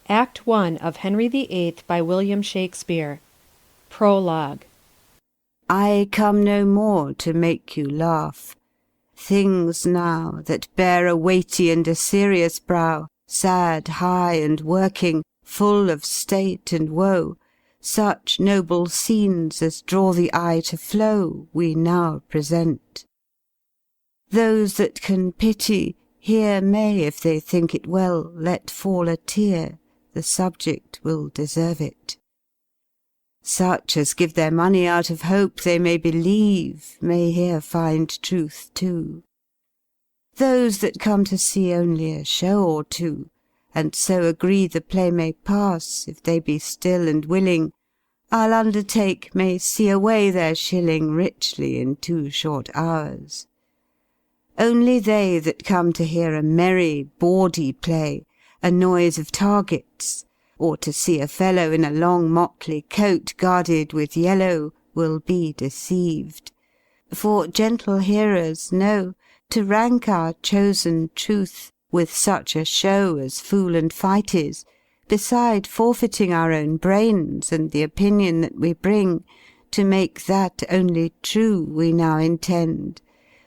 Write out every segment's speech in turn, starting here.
Act 1 of Henry VIII by William Shakespeare. Prologue. I come no more to make you laugh. Things now that bear a weighty and a serious brow, sad, high, and working, full of state and woe, such noble scenes as draw the eye to flow, we now present. Those that can pity, here may, if they think it well, let fall a tear, the subject will deserve it. Such as give their money out of hope they may believe, may here find truth too. Those that come to see only a show or two, and so agree the play may pass, if they be still and willing, I'll undertake may see away their shilling richly in 2 short hours. Only they that come to hear a merry, bawdy play, a noise of targets, or to see a fellow in a long motley coat guarded with yellow, will be deceived. For gentle hearers know, to rank our chosen truth with such a show as fool and fight is, beside forfeiting our own brains and the opinion that we bring, to make that only true we now intend,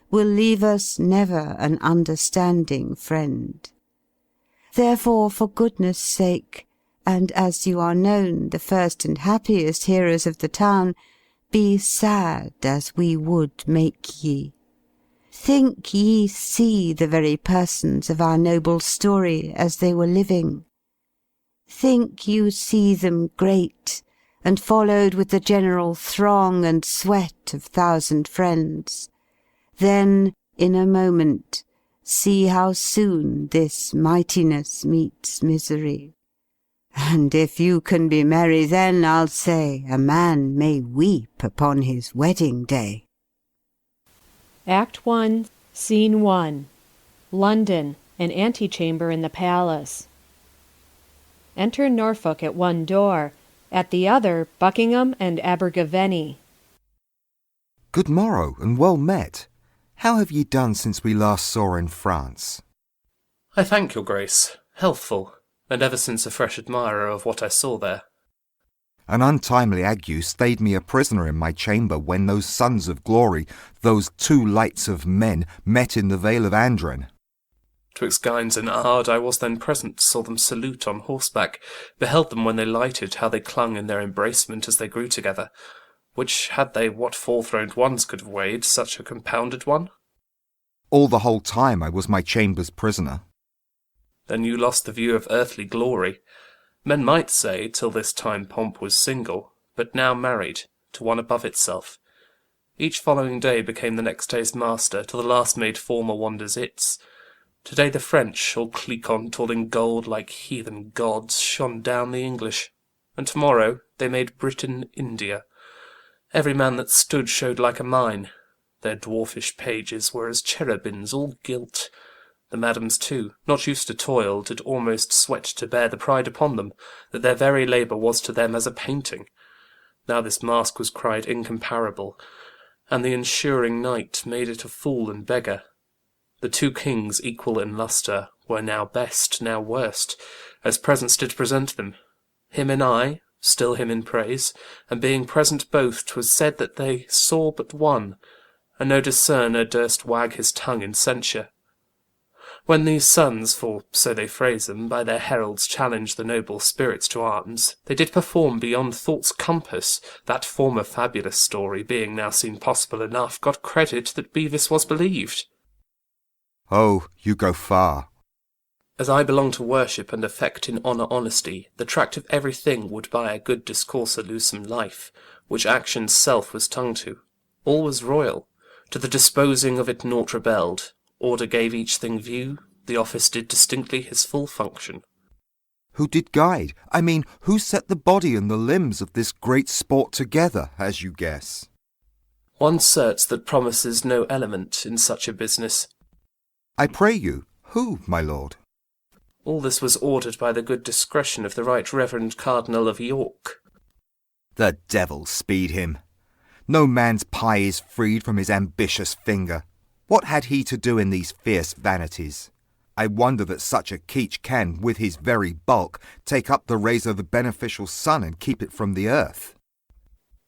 will leave us never an understanding friend. Therefore, for goodness' sake, and as you are known the first and happiest hearers of the town, be sad as we would make ye. Think ye see the very persons of our noble story as they were living. Think you see them great, and followed with the general throng and sweat of 1,000 friends. Then, in a moment, see how soon this mightiness meets misery. And if you can be merry then, I'll say, a man may weep upon his wedding day. Act 1, Scene 1. London, an antechamber in the palace. Enter Norfolk at one door, at the other Buckingham and Abergavenny. Good morrow, and well met. How have ye done since we last saw in France? I thank your grace, healthful, and ever since a fresh admirer of what I saw there. An untimely ague stayed me a prisoner in my chamber when those sons of glory, those 2 lights of men, met in the vale of Andren. 'Twixt Gines and Ard I was then present, saw them salute on horseback, beheld them when they lighted, how they clung in their embracement as they grew together, which had they what 4-throned ones could have weighed, such a compounded one? All the whole time I was my chamber's prisoner. Then you lost the view of earthly glory. Men might say, till this time pomp was single, but now married, to one above itself. Each following day became the next day's master, till the last made former wonders its. Today the French, all Clicquot, all in gold, like heathen gods, shone down the English, and tomorrow they made Britain India. Every man that stood showed like a mine. Their dwarfish pages were as cherubins, all gilt. The madams, too, not used to toil, did almost sweat to bear the pride upon them, that their very labour was to them as a painting. Now this mask was cried incomparable, and the ensuring knight made it a fool and beggar. The 2 kings, equal in lustre, were now best, now worst, as presents did present them. Him in eye, still him in praise, and being present both, 'twas said that they saw but one, and no discerner durst wag his tongue in censure. When these sons, for so they phrase them, by their heralds challenged the noble spirits to arms, they did perform beyond thought's compass. That former fabulous story, being now seen possible enough, got credit that Bevis was believed. Oh, you go far. As I belong to worship and affect in honour honesty, the tract of every thing would by a good discourser lose some life, which action's self was tongue to. All was royal. To the disposing of it naught rebelled. Order gave each thing view, the office did distinctly his full function. Who did guide? I mean, who set the body and the limbs of this great sport together, as you guess? One certs that promises no element in such a business. I pray you, who, my lord? All this was ordered by the good discretion of the right reverend Cardinal of York. The devil speed him. No man's pie is freed from his ambitious finger. What had he to do in these fierce vanities? I wonder that such a keech can, with his very bulk, take up the rays of the beneficial sun and keep it from the earth.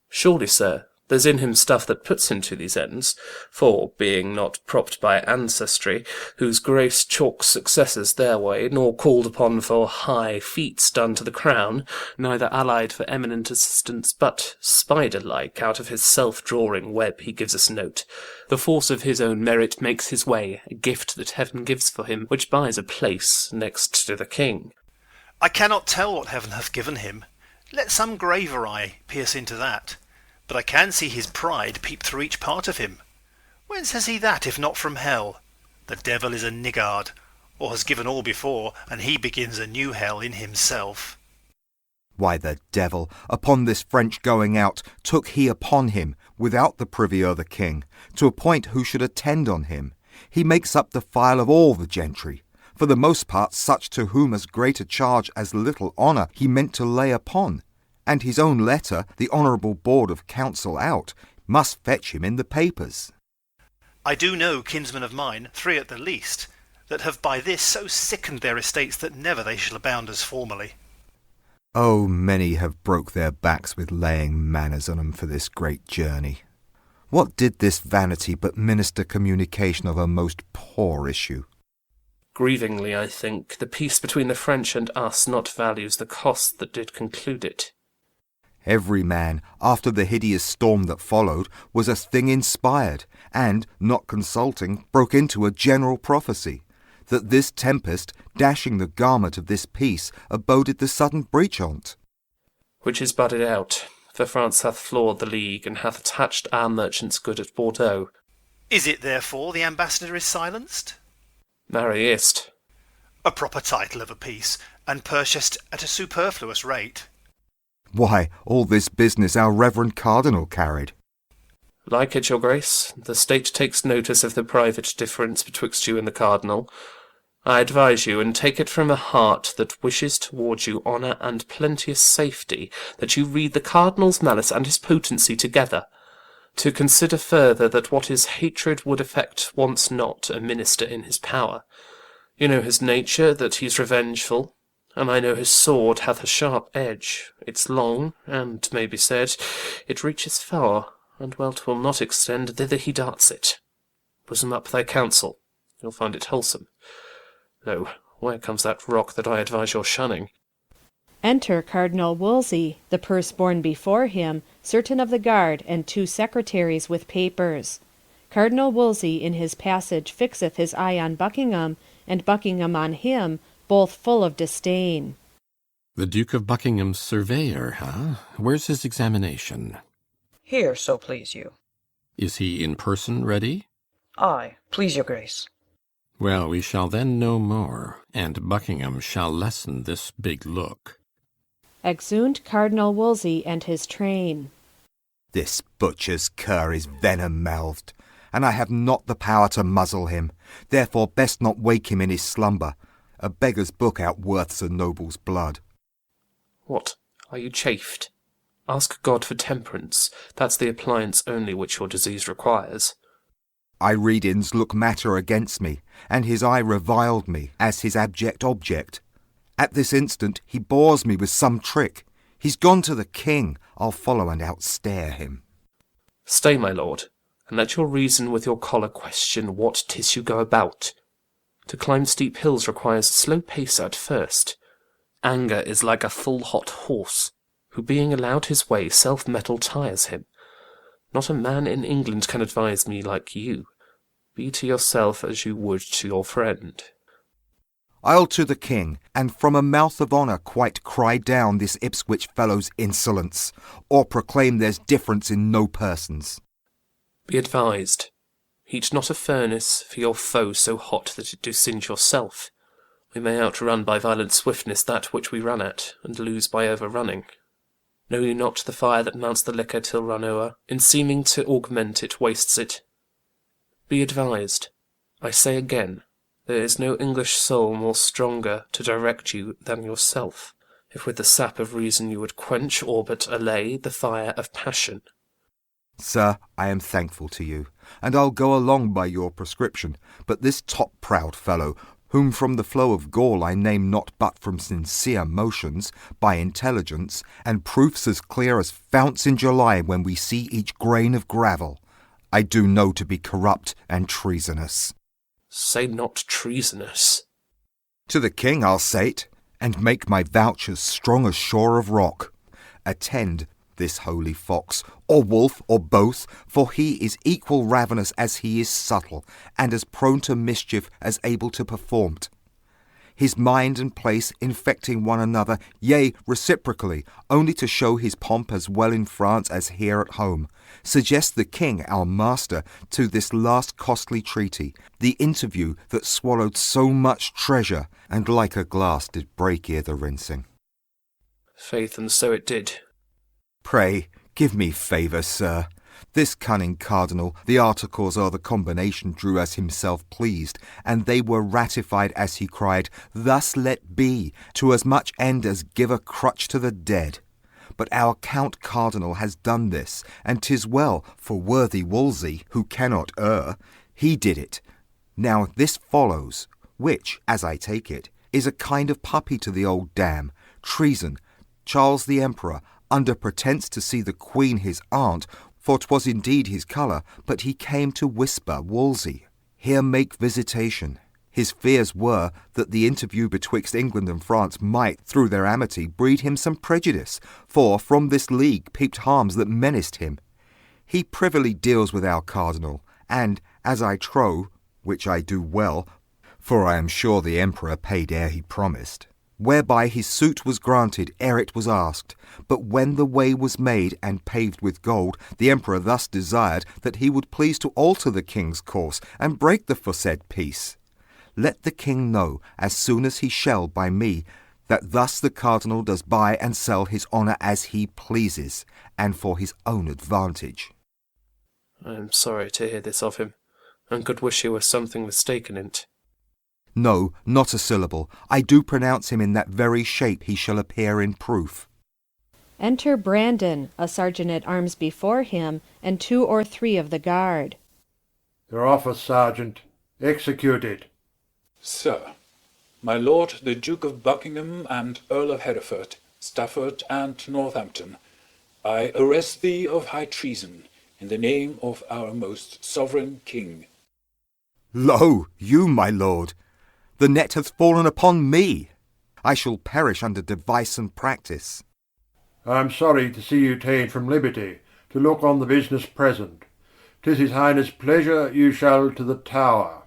Surely, sir, there's in him stuff that puts him to these ends, for, being not propped by ancestry, whose grace chalks successors their way, nor called upon for high feats done to the crown, neither allied for eminent assistance, but, spider-like, out of his self-drawing web he gives us note. The force of his own merit makes his way, a gift that heaven gives for him, which buys a place next to the king. I cannot tell what heaven hath given him. Let some graver eye pierce into that. But I can see his pride peep through each part of him. Whence has he that, if not from hell? The devil is a niggard, or has given all before, and he begins a new hell in himself. Why, the devil, upon this French going out, took he upon him, without the privy o' the king, to appoint who should attend on him. He makes up the file of all the gentry, for the most part such to whom as great a charge as little honour he meant to lay upon. And his own letter, the honourable board of council out, must fetch him in the papers. I do know kinsmen of mine, 3 at the least, that have by this so sickened their estates that never they shall abound as formerly. Oh, many have broke their backs with laying manners on 'em for this great journey. What did this vanity but minister communication of a most poor issue? Grievingly, I think, the peace between the French and us not values the cost that did conclude it. Every man, after the hideous storm that followed, was a thing inspired, and, not consulting, broke into a general prophecy, that this tempest, dashing the garment of this peace, aboded the sudden breach on't. Which is budded out, for France hath floored the league, and hath attached our merchants good at Bordeaux. Is it therefore the ambassador is silenced? Marry, is't. A proper title of a peace, and purchased at a superfluous rate. Why, all this business our reverend cardinal carried. Like it, your grace, the state takes notice of the private difference betwixt you and the cardinal. I advise you, and take it from a heart that wishes towards you honour and plenteous safety, that you read the cardinal's malice and his potency together, to consider further that what his hatred would effect wants not a minister in his power. You know his nature, that he's revengeful, and I know his sword hath a sharp edge. It's long, and, may be said, it reaches far, and well 'twill not extend thither he darts it. Bosom up thy counsel, you'll find it wholesome. Lo, where comes that rock that I advise your shunning? Enter Cardinal Wolsey, the purse borne before him, certain of the guard, and 2 secretaries with papers. Cardinal Wolsey in his passage fixeth his eye on Buckingham, and Buckingham on him, both full of disdain. The Duke of Buckingham's surveyor, huh? Where's his examination? Here, so please you. Is he in person ready? Ay, please your grace. Well, we shall then know more, and Buckingham shall lessen this big look. Exeunt Cardinal Wolsey and his train. This butcher's cur is venom-mouthed, and I have not the power to muzzle him. Therefore best not wake him in his slumber. A beggar's book outworths a noble's blood. What, are you chafed? Ask God for temperance. That's the appliance only which your disease requires. I readings look matter against me, and his eye reviled me as his abject object. At this instant he bores me with some trick. He's gone to the king. I'll follow and outstare him. Stay, my lord, and let your reason with your choler question what 'tis you go about. To climb steep hills requires slow pace at first. Anger is like a full-hot horse, who being allowed his way, self-mettle tires him. Not a man in England can advise me like you. Be to yourself as you would to your friend. I'll to the king, and from a mouth of honour quite cry down this Ipswich fellow's insolence, or proclaim there's difference in no persons. Be advised. Heat not a furnace for your foe so hot that it do singe yourself. We may outrun by violent swiftness that which we run at, and lose by overrunning. Know you not the fire that mounts the liquor till run o'er, in seeming to augment it wastes it? Be advised. I say again, there is no English soul more stronger to direct you than yourself, if with the sap of reason you would quench or but allay the fire of passion. Sir, I am thankful to you, and I'll go along by your prescription, but this top-proud fellow, whom from the flow of gall I name not but from sincere motions, by intelligence, and proofs as clear as founts in July when we see each grain of gravel, I do know to be corrupt and treasonous. Say not treasonous. To the king I'll say't, and make my vouchers strong as shore of rock. Attend this holy fox, or wolf, or both, for he is equal ravenous as he is subtle, and as prone to mischief as able to perform't. His mind and place infecting one another, yea, reciprocally, only to show his pomp as well in France as here at home, suggest the king, our master, to this last costly treaty, the interview that swallowed so much treasure, and like a glass did break ere the rinsing. Faith, and so it did. Pray, give me favour, sir. This cunning cardinal, the articles or the combination drew as himself pleased, and they were ratified as he cried, Thus let be, to as much end as give a crutch to the dead. But our Count Cardinal has done this, and 'tis well, for worthy Wolsey, who cannot err, he did it. Now this follows, which, as I take it, is a kind of puppy to the old dam, treason. Charles the Emperor, under pretence to see the Queen his aunt, for 'twas indeed his colour, but he came to whisper Wolsey, here make visitation. His fears were that the interview betwixt England and France might, through their amity, breed him some prejudice, for from this league peeped harms that menaced him. He privily deals with our cardinal, and, as I trow, which I do well, for I am sure the Emperor paid ere he promised, whereby his suit was granted ere it was asked. But when the way was made and paved with gold, the Emperor thus desired that he would please to alter the king's course and break the foresaid peace. Let the king know, as soon as he shall by me, that thus the cardinal does buy and sell his honour as he pleases, and for his own advantage. I am sorry to hear this of him, and could wish he were something mistaken in't. No, not a syllable. I do pronounce him in that very shape he shall appear in proof. Enter Brandon, a sergeant-at-arms before him, and 2 or 3 of the guard. Your office, sergeant. Execute it. Sir, my lord the Duke of Buckingham and Earl of Hereford, Stafford, and Northampton, I arrest thee of high treason, in the name of our most sovereign king. Lo, you, my lord! The net hath fallen upon me. I shall perish under device and practice. I am sorry to see you ta'en from liberty, to look on the business present. 'Tis his highness' pleasure you shall to the Tower.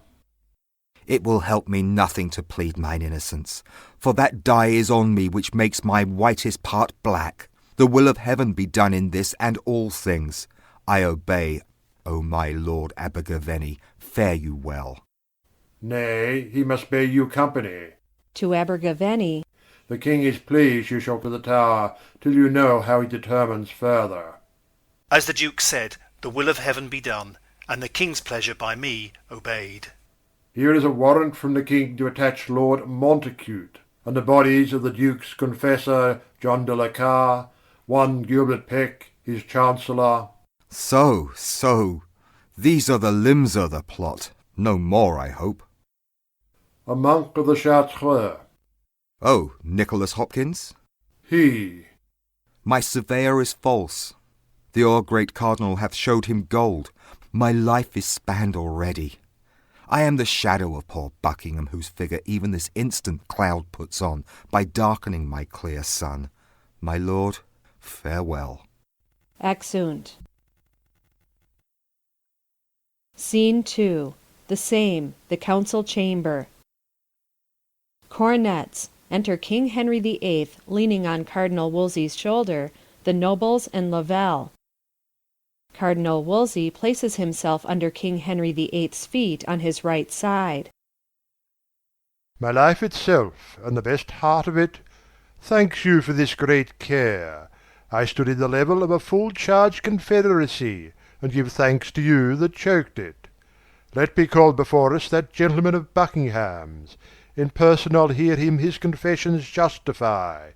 It will help me nothing to plead mine innocence, for that dye is on me which makes my whitest part black. The will of heaven be done in this and all things. I obey, O my lord Abergavenny, fare you well. Nay, he must bear you company. To Abergavenny, The king is pleased you shall to the Tower, till you know how he determines further. As the Duke said, the will of heaven be done, and the king's pleasure by me obeyed. Here is a warrant from the king to attach Lord Montacute, and the bodies of the Duke's confessor, John de la Carre, one Gilbert Peck, his chancellor. So, these are the limbs of the plot. No more, I hope. A monk of the Chartres. Oh, Nicholas Hopkins? He. My surveyor is false. The o'er-great cardinal hath showed him gold. My life is spanned already. I am the shadow of poor Buckingham, whose figure even this instant cloud puts on, by darkening my clear sun. My lord, farewell. Exeunt. Scene 2. The same, the council chamber. Cornets. Enter King Henry VIII, leaning on Cardinal Wolsey's shoulder, the nobles and Lavelle. Cardinal Wolsey places himself under King Henry VIII's feet on his right side. My life itself, and the best heart of it, thanks you for this great care. I stood in the level of a full-charged confederacy, and give thanks to you that choked it. Let be called before us that gentleman of Buckingham's. In person I'll hear him his confessions justify,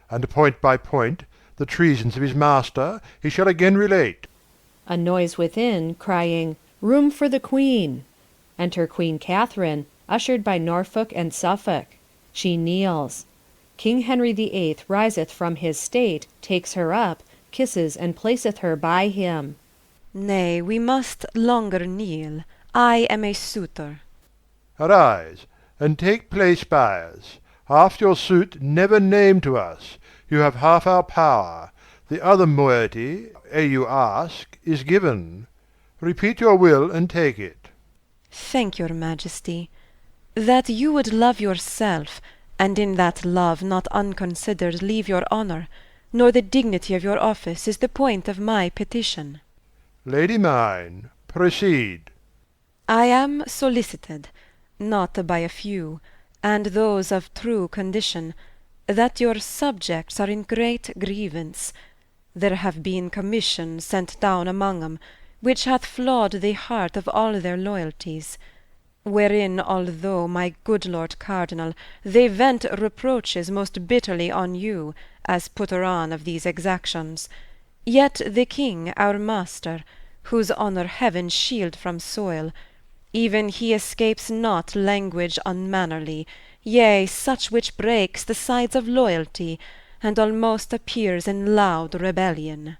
and point by point the treasons of his master he shall again relate. A noise within, crying, Room for the Queen. Enter Queen Catherine, ushered by Norfolk and Suffolk. She kneels. King Henry VIII riseth from his state, takes her up, kisses and placeth her by him. Nay, we must longer kneel. I am a suitor. Arise, and take place by us. Half your suit never name to us. You have half our power. The other moiety, ere you ask, is given. Repeat your will and take it. Thank your Majesty. That you would love yourself, and in that love not unconsidered leave your honour, nor the dignity of your office, is the point of my petition. Lady mine, proceed. I am solicited, not by a few, and those of true condition, that your subjects are in great grievance. There have been commissions sent down among 'em, which hath flawed the heart of all their loyalties, wherein, although, my good Lord Cardinal, they vent reproaches most bitterly on you, as putter on of these exactions, yet the King, our master, whose honour heaven shield from soil, even he escapes not language unmannerly, yea, such which breaks the sides of loyalty, and almost appears in loud rebellion.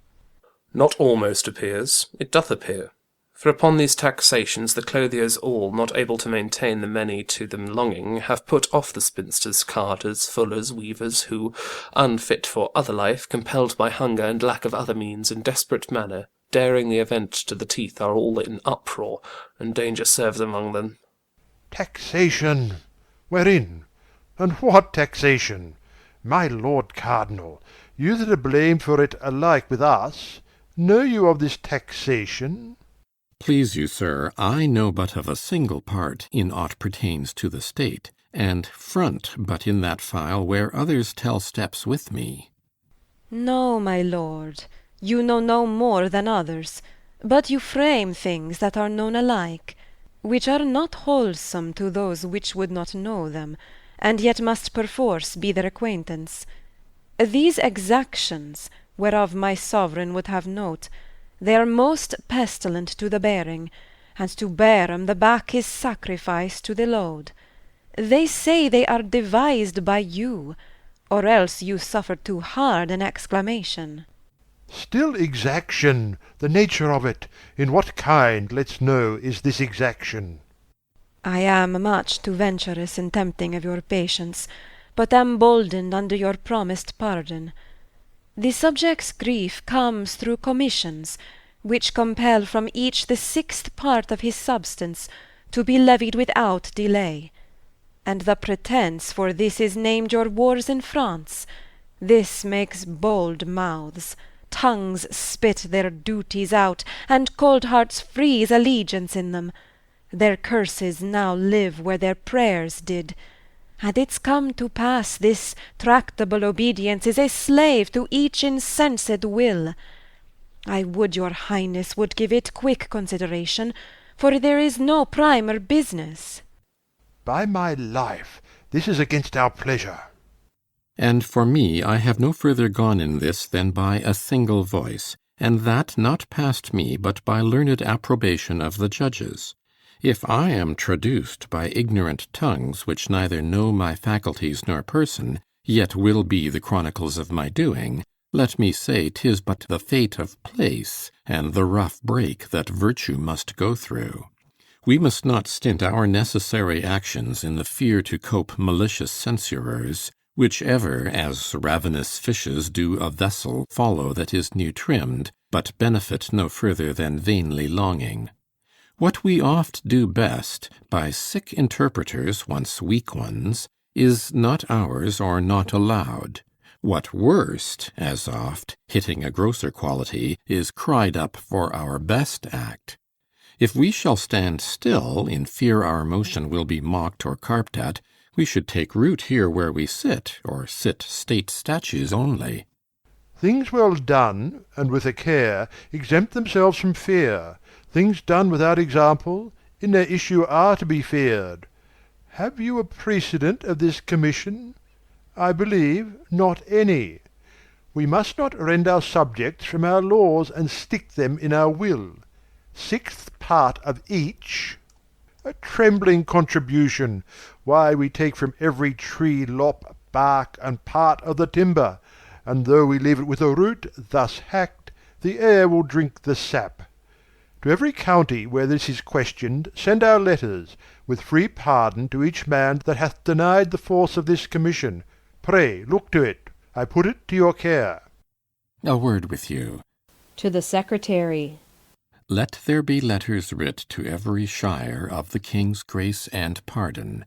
Not almost appears, it doth appear. For upon these taxations the clothiers all, not able to maintain the many to them longing, have put off the spinsters, carders, fullers, weavers, who, unfit for other life, compelled by hunger and lack of other means, in desperate manner, daring the event to the teeth, are all in uproar, and danger serves among them. Taxation! Wherein? And what taxation? My Lord Cardinal, you that are blamed for it alike with us, know you of this taxation? Please you, sir, I know but of a single part in aught pertains to the state, and front but in that file where others tell steps with me. No, my lord, you know no more than others, but you frame things that are known alike, which are not wholesome to those which would not know them, and yet must perforce be their acquaintance. These exactions, whereof my sovereign would have note, they are most pestilent to the bearing, and to bear 'em the back is sacrifice to the load. They say they are devised by you, or else you suffer too hard an exclamation. Still exaction, the nature of it, in what kind, let's know, is this exaction? I am much too venturous in tempting of your patience, but am boldened under your promised pardon. The subject's grief comes through commissions, which compel from each the 6th part of his substance to be levied without delay. And the pretence for this is named your wars in France. This makes bold mouths, tongues spit their duties out, and cold hearts freeze allegiance in them. Their curses now live where their prayers did, and it's come to pass this tractable obedience is a slave to each insensate will. I would your highness would give it quick consideration, for there is no primer business. By my life, this is against our pleasure. And for me, I have no further gone in this than by a single voice, and that not past me, but by learned approbation of the judges. If I am traduced by ignorant tongues, which neither know my faculties nor person, yet will be the chronicles of my doing, let me say 'tis but the fate of place, and the rough break that virtue must go through. We must not stint our necessary actions in the fear to cope malicious censurers, which ever, as ravenous fishes do a vessel follow that is new trimmed, but benefit no further than vainly longing. What we oft do best, by sick interpreters, once weak ones, is not ours or not allowed. What worst, as oft, hitting a grosser quality, is cried up for our best act. If we shall stand still, in fear our motion will be mocked or carped at, we should take root here where we sit, or sit state statues only. Things well done, and with a care, exempt themselves from fear. Things done without example, in their issue are to be feared. Have you a precedent of this commission? I believe not any. We must not rend our subjects from our laws and stick them in our will. 6th part of each. A trembling contribution, why we take from every tree lop, bark, and part of the timber, and though we leave it with a root, thus hacked, the air will drink the sap. To every county where this is questioned, send our letters, with free pardon to each man that hath denied the force of this commission. Pray, look to it. I put it to your care. A word with you. To the Secretary. Let there be letters writ to every shire of the King's grace and pardon.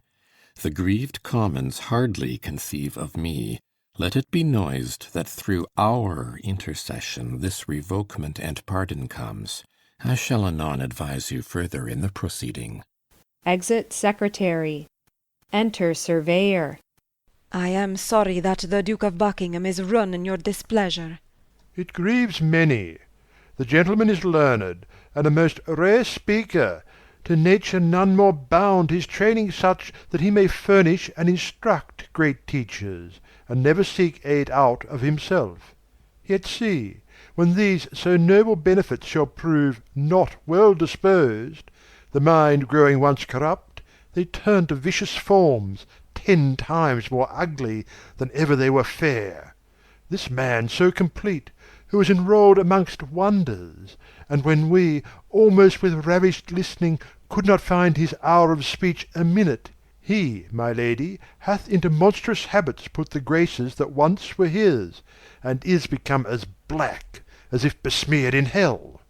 The grieved commons hardly conceive of me. Let it be noised that through our intercession this revokement and pardon comes. I shall anon advise you further in the proceeding. Exit Secretary. Enter Surveyor. I am sorry that the Duke of Buckingham is run in your displeasure. It grieves many. The gentleman is learned, and a most rare speaker. To nature none more bound, his training such that he may furnish and instruct great teachers, and never seek aid out of himself. Yet see, when these so noble benefits shall prove not well disposed, the mind growing once corrupt, they turn to vicious forms, 10 times more ugly than ever they were fair. This man so complete, who is enrolled amongst wonders, and when we, almost with ravished listening, could not find his hour of speech a minute, he, my lady, hath into monstrous habits put the graces that once were his, and is become as black as if besmeared in hell.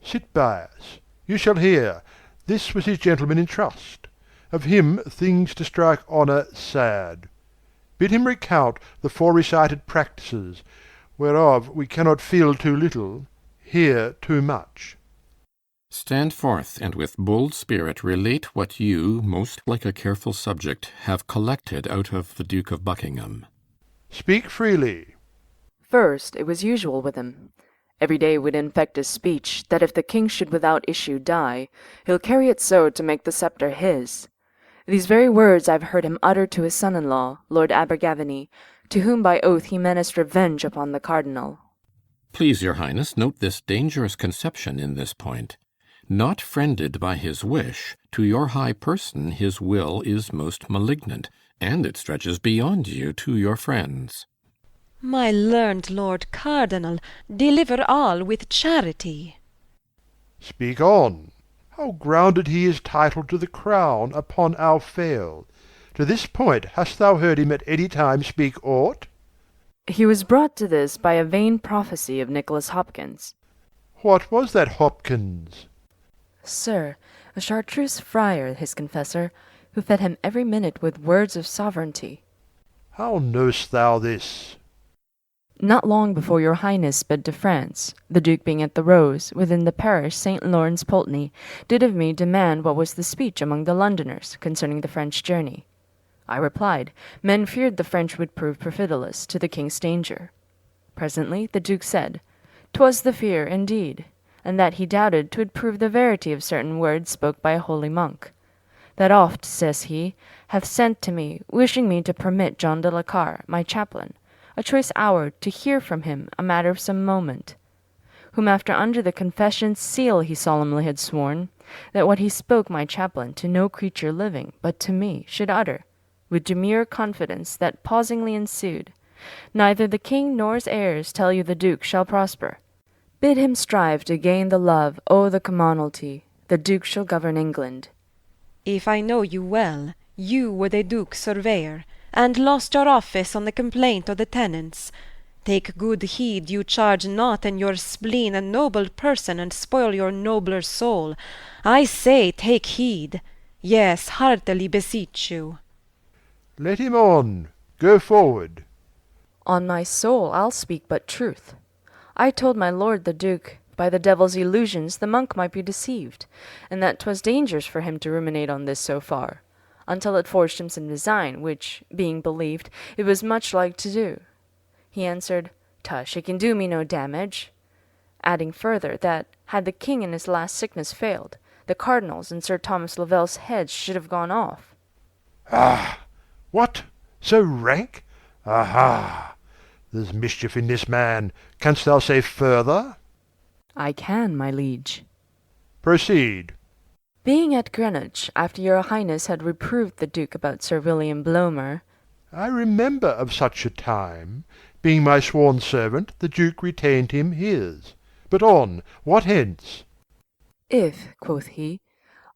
Sit by us. You shall hear. This was his gentleman in trust. Of him things to strike honour sad. Bid him recount the fore-recited practices, whereof we cannot feel too little, hear too much. Stand forth, and with bold spirit relate what you, most like a careful subject, have collected out of the Duke of Buckingham. Speak freely. First, it was usual with him. Every day would infect his speech, that if the king should without issue die, he'll carry it so to make the sceptre his. These very words I've heard him utter to his son-in-law, Lord Abergavenny, to whom by oath he menaced revenge upon the cardinal. Please your highness, note this dangerous conception in this point. Not friended by his wish, to your high person his will is most malignant, and it stretches beyond you to your friends. My learned Lord Cardinal, deliver all with charity. Speak on. How grounded he is titled to the crown upon our fail. To this point hast thou heard him at any time speak aught? He was brought to this by a vain prophecy of Nicholas Hopkins. What was that Hopkins? Sir, a Chartreuse friar, his confessor, who fed him every minute with words of sovereignty. How know'st thou this? Not long before your highness sped to France, the Duke being at the Rose, within the parish St. Lawrence Pulteney, did of me demand what was the speech among the Londoners concerning the French journey. I replied, men feared the French would prove perfidulous to the king's danger. Presently the Duke said, 'twas the fear, indeed, and that he doubted 'twould prove the verity of certain words spoke by a holy monk. That oft, says he, hath sent to me, wishing me to permit John de la Carre, my chaplain, a choice hour to hear from him a matter of some moment, whom after under the confession's seal he solemnly had sworn, that what he spoke my chaplain to no creature living but to me should utter, with demure confidence that pausingly ensued, neither the king nor his heirs tell you the Duke shall prosper. Bid him strive to gain the love o' the commonalty, the Duke shall govern England. If I know you well, you were the Duke's surveyor, and lost your office on the complaint of the tenants. Take good heed you charge not in your spleen a noble person and spoil your nobler soul. I say take heed. Yes, heartily beseech you. Let him on. Go forward. On my soul I'll speak but truth. I told my lord the Duke, by the devil's illusions the monk might be deceived, and that 'twas dangerous for him to ruminate on this so far, until it forged him some design, which, being believed, it was much like to do. He answered, Tush, it can do me no damage, adding further, that, had the king in his last sickness failed, the cardinal's and Sir Thomas Lavell's heads should have gone off. Ah! What? So rank? Aha! There's mischief in this man. Canst thou say further? I can, my liege. Proceed. Being at Greenwich, after your Highness had reproved the Duke about Sir William Blomer. I remember of such a time. Being my sworn servant, the Duke retained him his. But on, what hence? If, quoth he,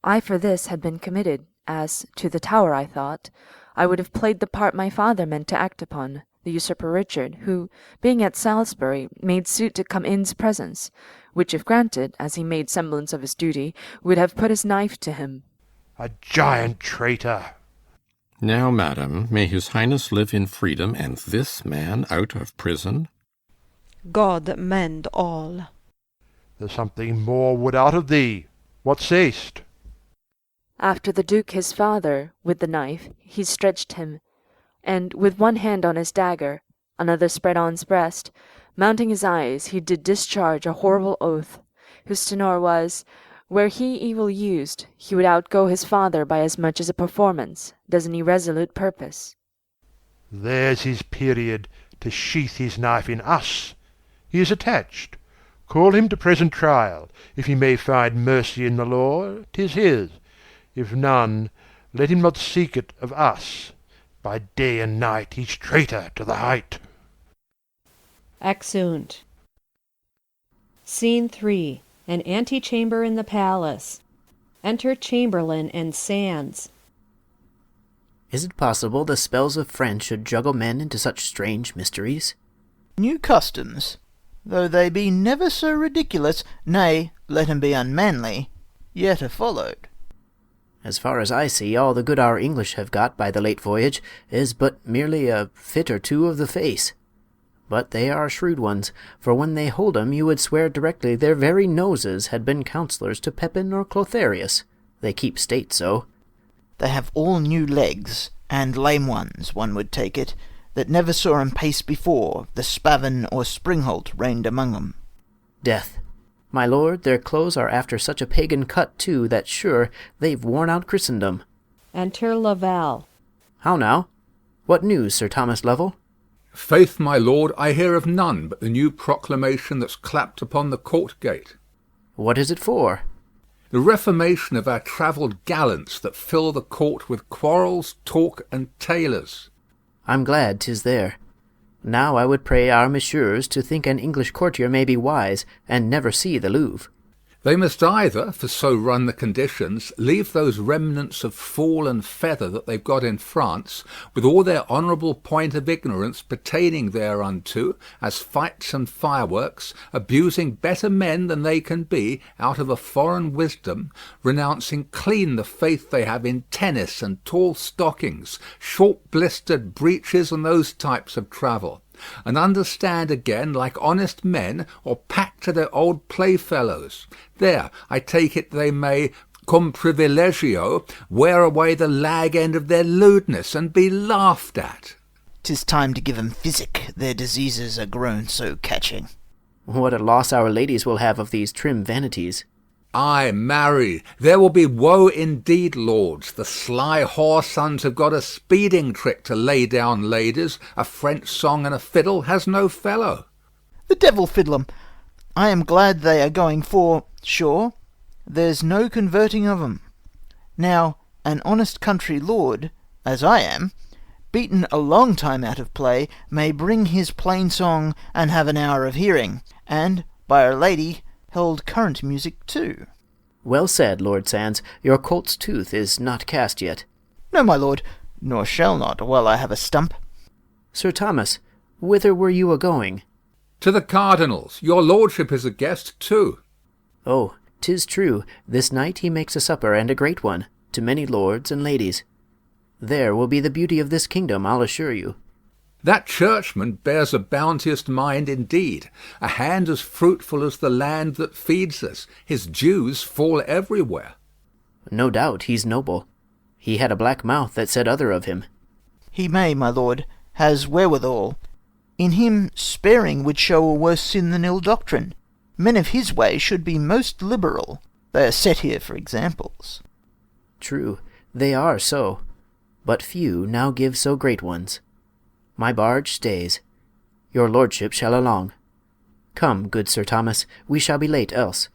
I for this had been committed, as to the Tower I thought, I would have played the part my father meant to act upon, the usurper Richard, who, being at Salisbury, made suit to come in's presence, which if granted, as he made semblance of his duty, would have put his knife to him. A giant traitor! Now, madam, may his Highness live in freedom, and this man out of prison? God mend all. There's something more would out of thee. What say'st? After the Duke his father, with the knife, he stretched him, and with one hand on his dagger, another spread on's breast, mounting his eyes, he did discharge a horrible oath, whose tenor was, where he evil used, he would outgo his father by as much as a performance, does an irresolute purpose. There's his period to sheath his knife in us. He is attached. Call him to present trial. If he may find mercy in the law, 'tis his. If none, let him not seek it of us. By day and night he's traitor to the height. Exeunt. Scene 3. An antechamber in the palace. Enter Chamberlain and Sands. Is it possible the spells of friends should juggle men into such strange mysteries? New customs, though they be never so ridiculous, nay, let 'em be unmanly, yet are followed. As far as I see, all the good our English have got by the late voyage is but merely a fit or two of the face. But they are shrewd ones, for when they hold 'em you would swear directly their very noses had been counsellors to Pepin or Clotharius. They keep state so. They have all new legs, and lame ones, one would take it, that never saw 'em pace before, the Spavin or Springholt reigned among 'em. Death. My lord, their clothes are after such a pagan cut, too, that sure they've worn out Christendom. Enter Lavelle. How now? What news, Sir Thomas Lovell? Faith, my lord, I hear of none but the new proclamation that's clapped upon the court gate. What is it for? The reformation of our travelled gallants that fill the court with quarrels, talk, and tailors. I'm glad 'tis there. Now I would pray our messieurs to think an English courtier may be wise, and never see the Louvre. They must either, for so run the conditions, leave those remnants of fool and feather that they've got in France, with all their honourable point of ignorance pertaining thereunto, as fights and fireworks, abusing better men than they can be, out of a foreign wisdom, renouncing clean the faith they have in tennis and tall stockings, short-blistered breeches and those types of travel, and understand again like honest men, or pack to their old playfellows. There, I take it they may, cum privilegio, wear away the lag end of their lewdness, and be laughed at. 'Tis time to give 'em physic, their diseases are grown so catching. What a loss our ladies will have of these trim vanities. Ay, marry, there will be woe indeed, lords. The sly whoresons have got a speeding trick to lay down ladies. A French song and a fiddle has no fellow. The devil fiddle 'em. I am glad they are going, for, sure, there's no converting of 'em. Now, an honest country lord, as I am, beaten a long time out of play, may bring his plain song and have an hour of hearing, and, by Our Lady, held current music too. Well said, Lord Sands. Your colt's tooth is not cast yet. No, my lord, nor shall not while I have a stump. Sir Thomas, whither were you a-going? To the cardinal's. Your lordship is a guest too. Oh, 'tis true. This night he makes a supper, and a great one, to many lords and ladies. There will be the beauty of this kingdom, I'll assure you. That churchman bears a bounteous mind indeed, a hand as fruitful as the land that feeds us. His dews fall everywhere. No doubt he's noble. He had a black mouth that said other of him. He may, my lord, has wherewithal. In him sparing would show a worse sin than ill doctrine. Men of his way should be most liberal. They are set here for examples. True, they are so, but few now give so great ones. My barge stays. Your lordship shall along. Come, good Sir Thomas, we shall be late else.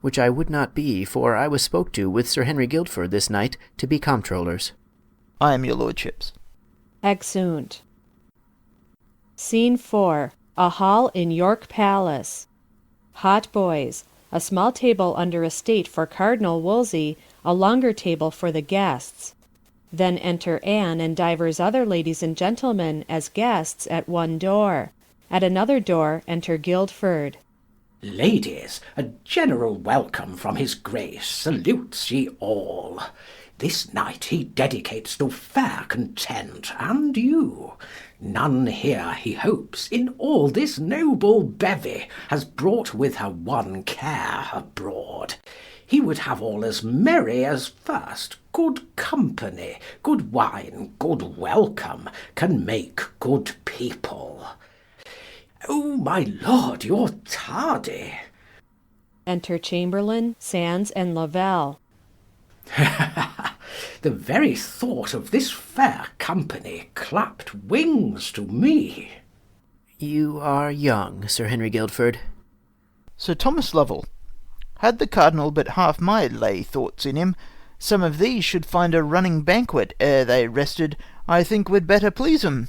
which I would not be, for I was spoke to with Sir Henry Guildford this night to be comptrollers. I am your lordship's. Exeunt. Scene 4. A hall in York Palace. Hot boys. A small table under a state for Cardinal Wolsey, a longer table for the guests. Then enter Anne and divers other ladies and gentlemen as guests at one door. At another door enter Guildford. Ladies, a general welcome from his grace salutes ye all. This night he dedicates to fair content and you. None here, he hopes, in all this noble bevy has brought with her one care abroad. He would have all as merry as first good company, good wine, good welcome can make good people. Oh, my lord, you're tardy. Enter Chamberlain, Sands, and Lavelle. The very thought of this fair company clapped wings to me. You are young, Sir Henry Guildford. Sir Thomas Lovell, had the cardinal but half my lay thoughts in him, some of these should find a running banquet ere they rested, I think would better please 'em.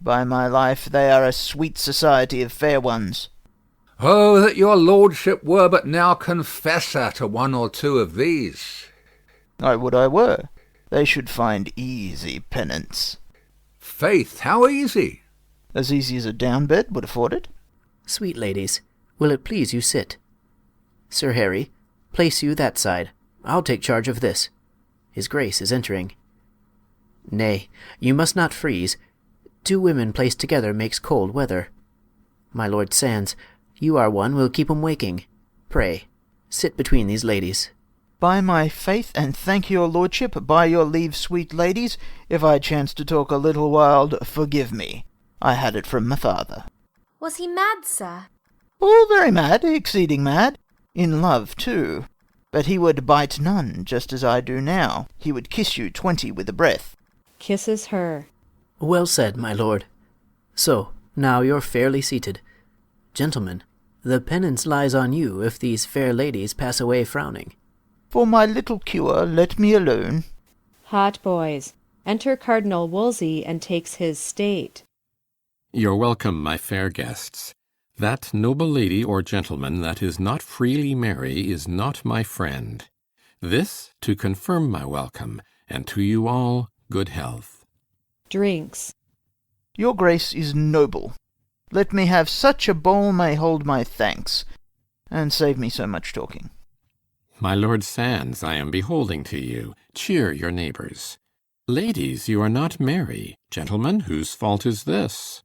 By my life, they are a sweet society of fair ones. Oh, that your lordship were but now confessor to one or two of these. I would I were. They should find easy penance. Faith, how easy? As easy as a down bed would afford it. Sweet ladies, will it please you sit? Sir Harry, place you that side. I'll take charge of this. His grace is entering. Nay, you must not freeze. 2 women placed together makes cold weather. My Lord Sands, you are one will keep 'em waking. Pray, sit between these ladies. By my faith, and thank your lordship, by your leave, sweet ladies, if I chance to talk a little wild, forgive me. I had it from my father. Was he mad, sir? Oh, very mad, exceeding mad. In love, too. But he would bite none, just as I do now. He would kiss you 20 with a breath. Kisses her. Well said, my lord. So, now you're fairly seated. Gentlemen, the penance lies on you if these fair ladies pass away frowning. For my little cure, let me alone. Hot boys. Enter Cardinal Wolsey and takes his state. You're welcome, my fair guests. That noble lady or gentleman that is not freely merry is not my friend. This to confirm my welcome, and to you all good health. Drinks. Your grace is noble. Let me have such a bowl may hold my thanks, and save me so much talking. My Lord Sands, I am beholding to you. Cheer your neighbours. Ladies, you are not merry. Gentlemen, whose fault is this?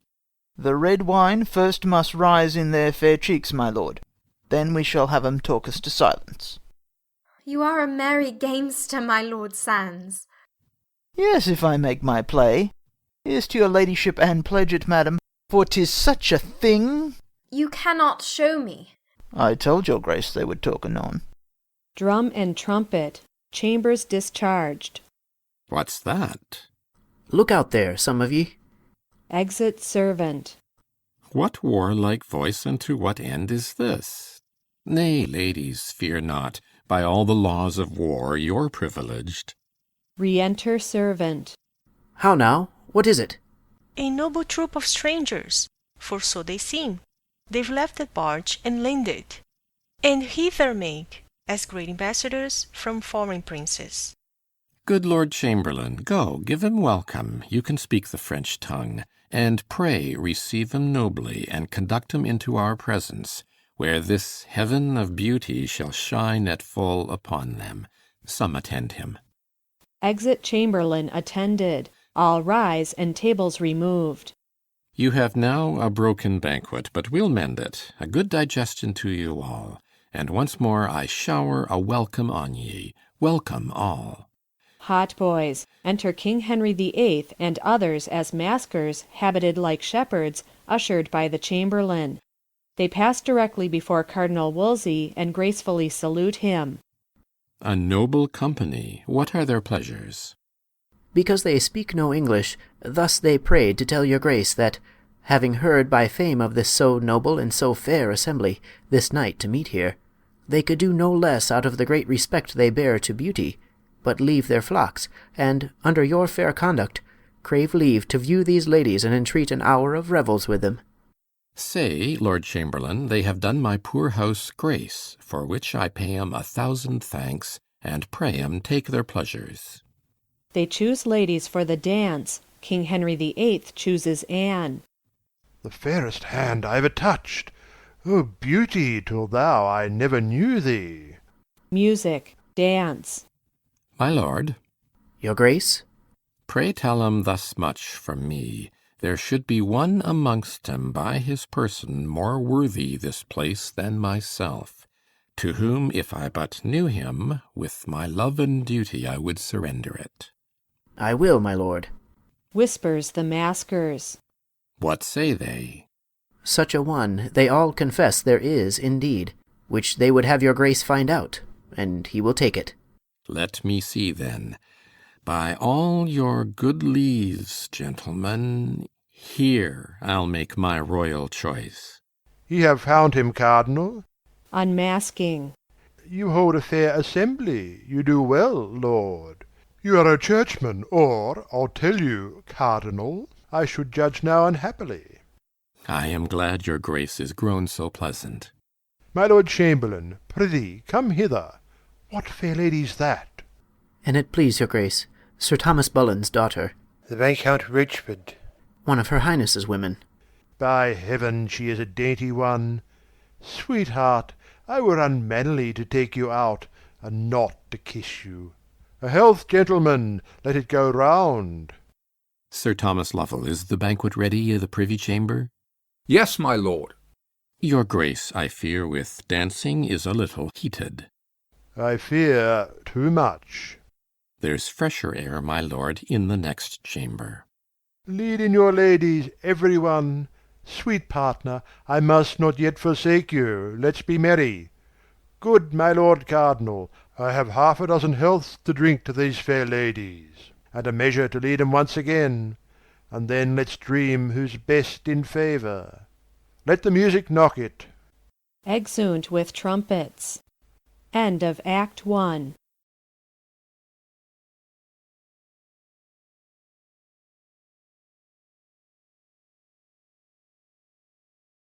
The red wine first must rise in their fair cheeks, my lord. Then we shall have 'em talk us to silence. You are a merry gamester, my Lord Sands. Yes, if I make my play. Here's to your ladyship, and pledge it, madam, for 'tis such a thing. You cannot show me. I told your grace they would talk anon. Drum and trumpet. Chambers discharged. What's that? Look out there, some of ye. Exit servant. What warlike voice, and to what end is this? Nay, ladies, fear not. By all the laws of war, you're privileged. Re-enter servant. How now? What is it? A noble troop of strangers, for so they seem. They've left the barge and landed, and hither make, as great ambassadors from foreign princes. Good Lord Chamberlain, go, give him welcome. You can speak the French tongue. And pray receive him nobly, and conduct him into our presence, where this heaven of beauty shall shine at full upon them. Some attend him. Exit Chamberlain attended. All rise, and tables removed. You have now a broken banquet, but we'll mend it. A good digestion to you all. And once more I shower a welcome on ye. Welcome all. Hot boys. Enter King Henry VIII and others as maskers, habited like shepherds, ushered by the chamberlain. They pass directly before Cardinal Wolsey and gracefully salute him. A noble company. What are their pleasures? Because they speak no English, thus they prayed to tell your grace that, having heard by fame of this so noble and so fair assembly, this night to meet here, They could do no less out of the great respect they bear to beauty, but leave their flocks, and, under your fair conduct, crave leave to view these ladies and entreat an hour of revels with them. Say, Lord Chamberlain, they have done my poor house grace, for which I pay 'em 1,000 thanks, and pray 'em take their pleasures. They choose ladies for the dance. King Henry VIII chooses Anne. The fairest hand I ever touched. O beauty, till thou I never knew thee. Music, dance. My lord. Your grace? Pray tell 'em thus much from me. There should be one amongst 'em by his person more worthy this place than myself, to whom, if I but knew him, with my love and duty I would surrender it. I will, my lord. Whispers the maskers. What say they? Such a one they all confess there is indeed, which they would have your grace find out, and he will take it. Let me see then. By all your good leaves, gentlemen, here I'll make my royal choice. Ye have found him, Cardinal? Unmasking. You hold a fair assembly. You do well, Lord. You are a churchman, or, I'll tell you, Cardinal, I should judge now unhappily. I am glad your grace is grown so pleasant. My Lord Chamberlain, prithee, come hither. What fair lady's that? An it please your grace, Sir Thomas Bullen's daughter. The Viscount Richford. One of her Highness's women. By heaven, she is a dainty one. Sweetheart, I were unmanly to take you out, and not to kiss you. A health, gentlemen, let it go round. Sir Thomas Lovell, is the banquet ready i' the privy chamber? Yes, my lord. Your grace, I fear, with dancing is a little heated. I fear too much. There's fresher air, my lord, in the next chamber. Lead in your ladies, every one. Sweet partner, I must not yet forsake you. Let's be merry. Good my Lord Cardinal, I have 6 healths to drink to these fair ladies, and a measure to lead 'em once again, and then let's dream who's best in favour. Let the music knock it. Exeunt with trumpets. End of Act 1.